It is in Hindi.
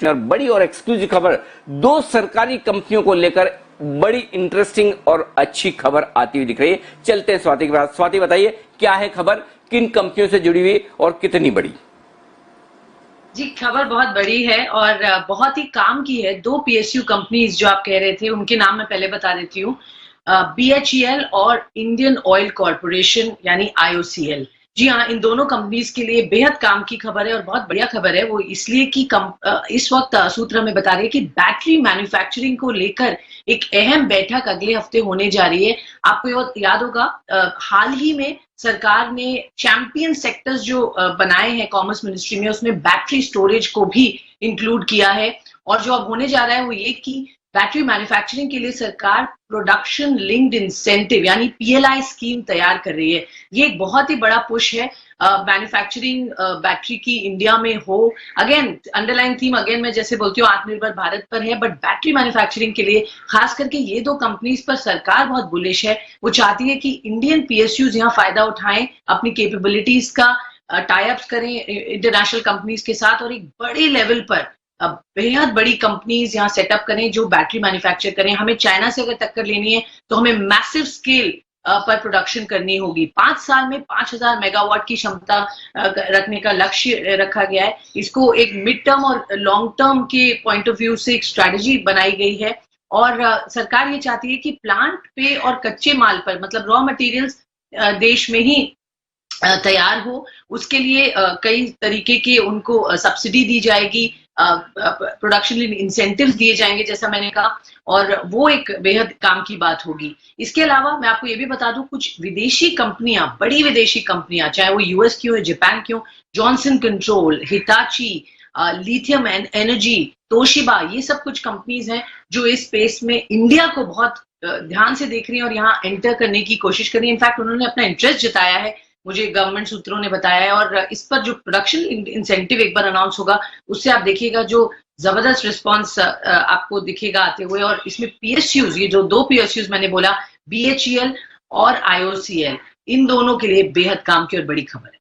और बड़ी और एक्सक्लूसिव खबर, दो सरकारी कंपनियों को लेकर बड़ी इंटरेस्टिंग और अच्छी खबर आती हुई दिख रही है। चलते हैं स्वाति के पास। स्वाति बताइए क्या है खबर, किन कंपनियों से जुड़ी हुई और कितनी बड़ी? जी, खबर बहुत बड़ी है और बहुत ही काम की है। दो पीएसयू कंपनीज जो आप कह रहे थे उनके नाम मैं पहले बता देती हूँ। बीएचईएल और इंडियन ऑयल कॉरपोरेशन यानी आईओसीएल। जी हाँ, इन दोनों कंपनीज के लिए बेहद काम की खबर है और बहुत बढ़िया खबर है। वो इसलिए कि इस वक्त सूत्र हमें बता रही है कि बैटरी मैन्युफैक्चरिंग को लेकर एक अहम बैठक अगले हफ्ते होने जा रही है। आपको याद होगा हाल ही में सरकार ने चैंपियन सेक्टर्स जो बनाए हैं कॉमर्स मिनिस्ट्री में, उसमें बैटरी स्टोरेज को भी इंक्लूड किया है। और जो अब होने जा रहा है वो ये कि बैटरी मैन्युफैक्चरिंग के लिए सरकार प्रोडक्शन लिंक्ड इंसेंटिव यानी पीएलआई स्कीम तैयार कर रही है। ये एक बहुत ही बड़ा पुश है मैन्युफैक्चरिंग बैटरी की इंडिया में हो। अगेन अंडरलाइन थीम अगेन मैं जैसे बोलती हूँ आत्मनिर्भर भारत पर है, बट बैटरी मैन्युफैक्चरिंग के लिए खास करके ये दो कंपनीज पर सरकार बहुत बुलिश है। वो चाहती है कि इंडियन पीएसयूज यहाँ फायदा उठाएं, अपनी कैपेबिलिटीज का टाई अप्स करें इंटरनेशनल कंपनीज के साथ और एक बड़े लेवल पर बेहद बड़ी कंपनीज यहाँ सेटअप करें जो बैटरी मैन्युफैक्चर करें। हमें चाइना से अगर टक्कर लेनी है तो हमें मैसिव स्केल पर प्रोडक्शन करनी होगी। 5 साल में 5000 मेगावाट की क्षमता रखने का लक्ष्य रखा गया है। इसको एक मिड टर्म और लॉन्ग टर्म के पॉइंट ऑफ व्यू से एक स्ट्रैटेजी बनाई गई है और सरकार ये चाहती है कि प्लांट पे और कच्चे माल पर मतलब रॉ मटेरियल्स देश में ही तैयार हो। उसके लिए कई तरीके के उनको सब्सिडी दी जाएगी, प्रोडक्शन इंसेंटिव्स दिए जाएंगे जैसा मैंने कहा, और वो एक बेहद काम की बात होगी। इसके अलावा मैं आपको ये भी बता दूं कुछ विदेशी कंपनियां, बड़ी विदेशी कंपनियां, चाहे वो यूएस की हो, जापान की हो, Johnson control, Hitachi, lithium energy, Toshiba, ये सब कुछ कंपनीज हैं जो इस स्पेस में इंडिया को बहुत ध्यान से देख रही हैं और यहाँ एंटर करने की कोशिश कर रही है। इनफैक्ट उन्होंने अपना इंटरेस्ट जताया है, मुझे गवर्नमेंट सूत्रों ने बताया है। और इस पर जो प्रोडक्शन इंसेंटिव एक बार अनाउंस होगा उससे आप देखिएगा जो जबरदस्त रिस्पांस आपको दिखेगा आते हुए। और इसमें पीएसयूज, ये जो दो पीएसयूज मैंने बोला, बीएचईएल और आईओसीएल, इन दोनों के लिए बेहद काम की और बड़ी खबर है।